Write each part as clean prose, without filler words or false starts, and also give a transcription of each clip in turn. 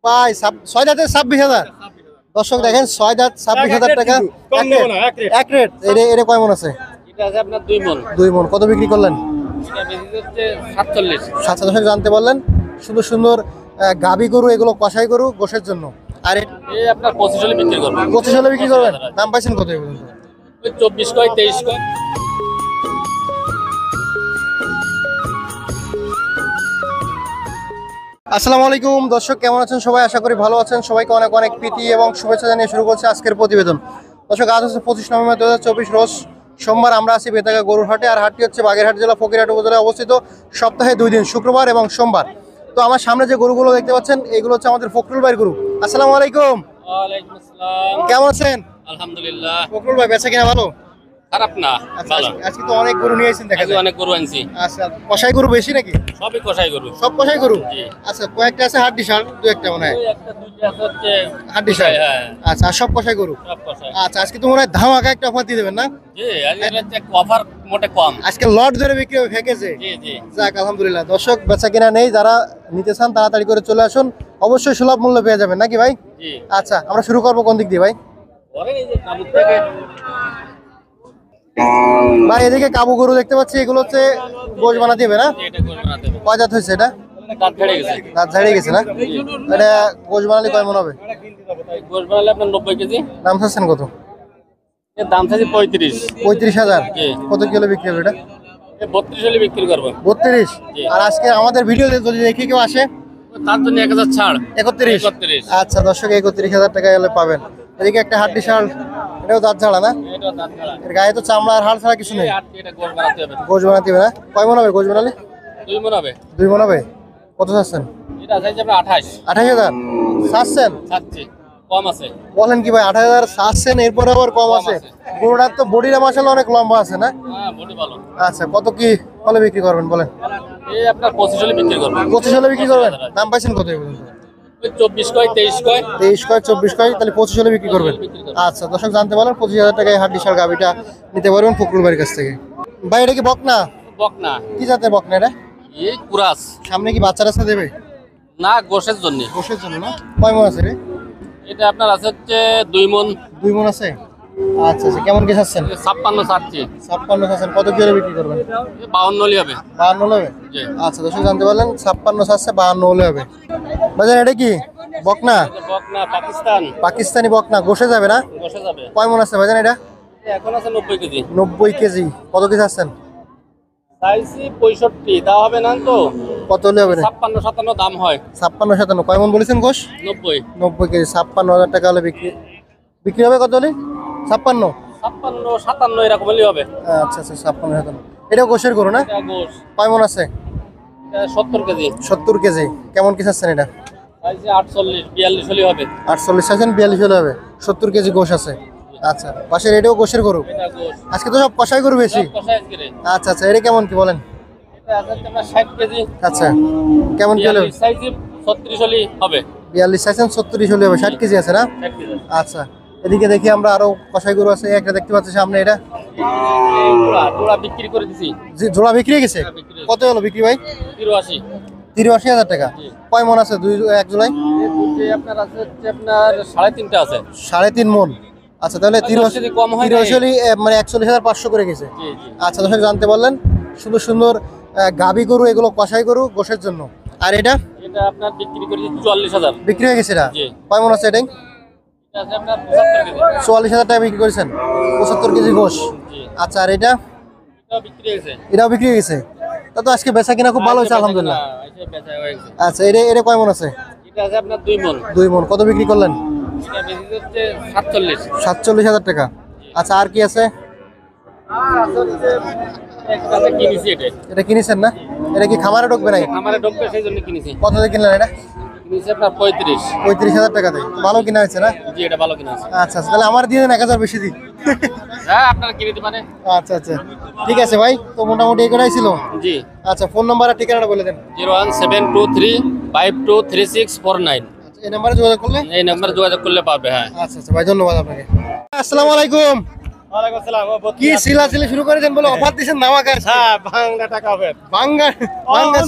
ভাই 6,26,000। দর্শক দেখেন 6,26,000 টাকা এক রেট। এটা কয় মন আছে? এটা আছে আপনার 2 মণ। 2 মন। কত বিক্রি করলেন? এটা বেশি হচ্ছে 47। 7,000 জানতে পারলেন। সুন্দর সুন্দর গাবি গরু, এগুলো কষাই গরু গোশের জন্য। আর এই আপনার 25 হলে বিক্রি করব। 25 হলে বিক্রি করবেন? দাম পাইছেন কত এগুলো? ওই 24 কয় 23 কয়। আসসালামু আলাইকুম দর্শক, কেমন আছেন সবাই? আশা করি ভালো আছেন। সবাইকে অনেক অনেক প্রীতি এবং শুভেচ্ছা জানিয়ে শুরু করছে আজকের প্রতিবেদন। দর্শক, আজ হচ্ছে 25 নভেম্বর 2024 রোজ সোমবার। আমরা আছি বেতাগা গরুর হাটে। আর হাটটি হচ্ছে বাগেরহাট জেলা ফকিরহাট উপজেলায় অবস্থিত। সপ্তাহে 2 দিন, শুক্রবার এবং সোমবার। তো আমার সামনে যে গরুগুলো দেখতে পাচ্ছেন, এগুলো হচ্ছে আমাদের ফখরুল ভাইয়ের গরু। আসসালামু আলাইকুম। ওয়ালাইকুম আসসালাম। কেমন আছেন? আলহামদুলিল্লাহ। ফখরুল ভাই, বেচা কিনা ভালো? খারাপ না, ভালো। আজকে তো অনেক গরু নিয়ে এসেছেন দেখা যায়। অনেক গরু আনছি। আচ্ছা, কষাই গরু বেশি নাকি? সবই কষাই গরু। সব কষাই গরু? জি। আচ্ছা, কয়েকটা আছে হাড্ডি সার, দু একটা মনে হয়। ওই একটা দুইটা আছে হচ্ছে হাড্ডি সার। হ্যাঁ। আচ্ছা, আর সব কষাই গরু? সব কষাই। আচ্ছা, আজকে তো মনে হয় ধামাকা একটা অফার দিয়ে দেবেন না? জি, আজকে হচ্ছে অফার মোটে কম। আজকে লট ধরে বিক্রি হবে ফেকেছে। জি জি। যাক, আলহামদুলিল্লাহ। দর্শক, বেচা কিনা নেই, যারা নিতে চান তাড়াতাড়ি করে চলে আসুন। অবশ্যই সুলভ মূল্য পেয়ে যাবেন নাকি ভাই? জি। আচ্ছা, আমরা শুরু করবো কোন দিক দিয়ে ভাই? পরে এই যে কাবুক থেকে ভাই, এদিকে কাবু গরু দেখতে পাচ্ছি, এগুলো হচ্ছে গোশ বানাতে হবে না? এটা করে বানাতে হবে। কয় জাত হয়েছে এটা? কাট ছেড়ে গেছে। দাঁত ঝাড়িয়ে গেছে না? এটা গোশ বানালে কয় মন হবে? এই গোশ বানালে আপনার 90 কেজি। দাম চাচ্ছেন কত? এর দাম থাকে 35। 35,000। জি। কত কিলো বিক্রি হবে এটা? এই 32 হলে বিক্রি করব। 32। জি। আর আজকে আমাদের ভিডিও যদি দেখে কেউ আসে, তার জন্য 1000 ছাড়। 31। 31। আচ্ছা দর্শক, 31,000 টাকা হলে পাবেন। এদিকে একটা হাড্ডি শাল, এটাও দাঁত ঝাড়া না? এটা দাঁত ছাড়া। এর গায়ে তো চামড়া আর হাড় ছাড়া কিছু নেই। এই আটকে এটা গোশ বানাতে হবে। গোশ বানাতে হবে না? কয় মন হবে গোশ বানালে? 2 মণ হবে। 2 মন হবে। কত চাচ্ছেন? এটা আছে আপনার 28। 28,000 চাচ্ছেন? ছাড়ছি। কম আছে। বলেন কি ভাই, 28,000 চাচ্ছেন, এরপরে আবার কম আছে? গরুটার তো বডিটা মাশাআল্লাহ অনেক লম্বা আছে না? হ্যাঁ, বডি ভালো। আচ্ছা, কত কি হলে বিক্রি করবেন বলেন? এই আপনার 25 হলে বিক্রি করব। 25 হলে বিক্রি করবেন? দাম পাইছেন কত এগুলো? ওই 24 কয় 23 কয়। 23 কয় 24 কয়, তাহলে 25 হলে বিক্রি করবেন। আচ্ছা দর্শক, জানতে পারলেন 25,000 টাকায় হাড্ডি শাল গাভিটা নিতে পারবেন ফখরুল ভাইয়ের কাছ থেকে। ভাই, এটা কি বকনা? বকনা। কি জাতের বকনা এটা? এই কুরাস। সামনে কি বাচ্চা রাস্তা দেবে? না, গোশের জন্য। গোশের জন্য না? কয় মন আছে রে? এটা আপনার আছে হচ্ছে 2 মণ। 2 মন আছে। আচ্ছা আচ্ছা, কেমন কি চাচ্ছেন? 56 ছাড়ছি। 56 চাচ্ছেন, কত কি হলে বিক্রি করবেন? 52 হলে হবে। 52 হলে হবে? জি। আচ্ছা দর্শক, জানতে পারলেন 56 চাচ্ছে, 52 হলে হবে। বাজার এটা কি বকনা? এটা বকনা পাকিস্তান। পাকিস্তানি বকনা, গোশে যাবে না? গোশে যাবে। কয় মন আছে বাজার এটা? এখন আছে 90 কেজি। 90 কেজি। কত কি চাচ্ছেন? চাইছি 65, তা হবে না তো। কত হলে হবে? 56-57 দাম হয়। 56-57। কয় মন বলেছেন গোশ? 90। 90 কেজি। 56,000 টাকা হলে বিক্রি হবে। কত হলে? 56। 56-57 এরকম হলেই হবে। আচ্ছা আচ্ছা, 56,000। এটাও গোশের গরু না? এটা গোশ। কয় মন আছে? এটা 70 কেজি। 70 কেজি। কেমন কি চাচ্ছেন এটা? চাইছি 48-42 হলেই হবে। 48 চাচ্ছেন, 42 হলে হবে। 70 কেজি গোশ আছে। আচ্ছা, পাশের এটাও গোশের গরু? এটা গোশ। আজকে তো সব কষাই গরু বেশি। সব কষাই আজকে রে। আচ্ছা আচ্ছা, এটা কেমন কি বলেন? এটা আছে আপনার 60 কেজি। আচ্ছা, কেমন কি হলে? 42 চাইছি 36 হলেই হবে। 42 চাইছেন, 36 হলে হবে। 60 কেজি আছে না? 60 কেজি। আচ্ছা, এদিকে দেখি আমরা আরো কষাই গরু আছে। একটা দেখতে পাচ্ছি সামনে, এটা এই জোড়া বিক্রি করে দিছি। জোড়া বিক্রি হয়ে গেছে? বিক্রি হয়ে কত হলো বিক্রি ভাই? 83। 83,000 টাকা। জি। কয় মন আছে এক জোড়ায়? এই দুটি আপনার আছে হচ্ছে আপনার 3.5টা আছে। 3.5 মন। আচ্ছা, তাহলে 10 কেজি কম হয় নাই। 83 হলে মানে 41,500 করে গেছে। জি জি। আচ্ছা দর্শক, জানতে পারলেন সুন্দর সুন্দর গাবি গরু, এগুলো কষাই গরু গোশের জন্য। আর এটা এটা আপনার বিক্রি করে দিচ্ছি 44,000। বিক্রি হয়ে গেছে এটা? জি। কয় মন আছে এটাই? এটা আছে আপনার 75 কেজি। 44,000 টাকা বিক্রি করেছেন, 75 কেজি গোশ। জি। আচ্ছা, আর এটা? এটা বিক্রি হয়েছে। এটাও বিক্রি হয়ে গেছে। তা তো আজকে বেচা কিনা খুব ভালো হয়েছে আলহামদুলিল্লাহ। এটা বেচা হয়ে গেছে। আচ্ছা, এটা কয় মন আছে? এটা আছে আপনার 2 মণ। 2 মন। কত বিক্রি করলেন? এটা বেশি হচ্ছে 47। 47,000 টাকা। আচ্ছা, আর কি আছে? একটা আছে কিনেছি এটা। এটা কিনেছেন না? এটা কি খামারে ঢুকবে নাই? আমারে ঢোকবে সেই জন্য কিনেছি। কত দিয়ে কিনলেন এটা? কিনেছি আপনার 35। 35,000 টাকাতে। ভালো কিনা হয়েছে না? জি, এটা ভালো কিনেছি। আচ্ছা আচ্ছা, তাহলে আমার দিয়ে দেন 1,000 বেশি দিই। হ্যাঁ, আপনারা কিনে দিতে পারেন। আচ্ছা আচ্ছা, ঠিক আছে ভাই, তো মোটামুটি এগুলাই ছিল। জি। আচ্ছা, ফোন নাম্বার আর ঠিকানাটা বলে দেন। 01723523649। আচ্ছা, এই নাম্বারে যোগাযোগ করলে? এই নাম্বারে যোগাযোগ করলে পাবে। হ্যাঁ। আচ্ছা আচ্ছা ভাই, ধন্যবাদ আপনাকে। আসসালামু আলাইকুম। ওয়ালাইকুম আসসালাম। ও বত্রিশ। কি সিলাসিলি শুরু করেছেন বলে অফার দিচ্ছেন নামাকা হ্যাঁ, বাংলা টাকা হবে। বাঙ্গা বাঙ্গা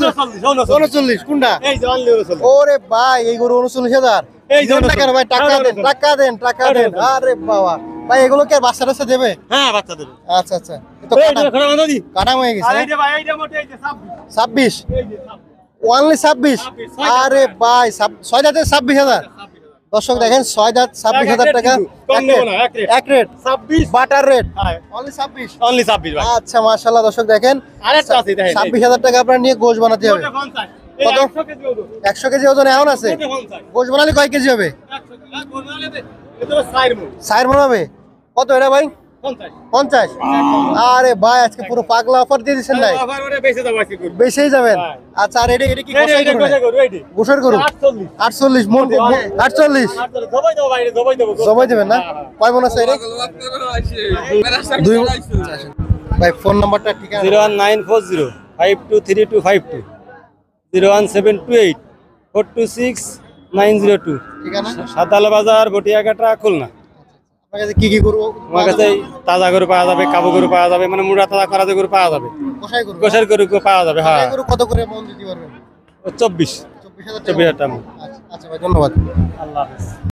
39 কোনটা? এই যে অনলি 39। ওরে ভাই এই গরু 39,000 এই যে টাকা ভাই, টাকা দেন টাকা দেন টাকা দেন। আরে বাবা ভাই এগুলো কি আর বাচ্চা টাচ্চা দেবে? হ্যাঁ, বাচ্চা দেবে। আচ্ছা আচ্ছা, এ তো এই যে খড়া বাঁধা দি। কাটা হয়ে গেছে। আর এই যে ভাই, এই যে মোটে এই যে 26। 26 এই যে 26। ওনলি 26। আরে ভাই 6 দাঁতে 26,000। দর্শক দেখেন 6 দাঁত 26,000 টাকা। কম নেব না, এক রেট। এক রেট 26 বাটার রেট হ্যাঁ, অনলি 26। অনলি 26 ভাই। আচ্ছা মাশাআল্লাহ দর্শক দেখেন আরেকটা আছে দেখেন। 26,000 টাকা আপনার নিয়ে গোশ বানাতে হবে। মোটে 50। এই কত? 100 কেজি ওজন। 100 কেজি ওজন এখন আছে। মোটে 50। গোশ বানালে কয় কেজি হবে? 100 কেজি। আর বললে এটা তো 4 মণ। 4 মণ হবে। কত এটা ভাই? 50। 50। আরে ভাই আজকে পুরো পাগলা অফার দিয়ে দিচ্ছেন নাই, আবার ওরে বেঁচে দাও আজকে করব। বেশিই যাবেন। হ্যাঁ। আচ্ছা আর এটা কি এই যে গোসের এটা গরু? কোথা করব এইডি? গোসের গরু 48। 48 মণ 48 জবাই দাও বাইরে, জবাই দেবো। জবাই দেবেন না? কয় মণ আছে এটা? দুই ভাই ফোন নাম্বারটা ঠিকানা 01940 523252 01728 426 902। ঠিকানা সাতাল বাজার বটিয়াঘাটা খুলনা। আপনার কাছে কি কি গরু? আমার কাছে তাজা গরু পাওয়া যাবে, কাবু গরু পাওয়া যাবে, মানে মুড়া তাজা করা গরু পাওয়া যাবে, কষাই গরু গোসের গরু পাওয়া যাবে। হ্যাঁ, কষাই গরু কত করে মন দিতে পারবেন? 24 24,000 টাকা। 24,000 টাকা। আচ্ছা আচ্ছা ভাই ধন্যবাদ। আল্লাহ হাফেজ।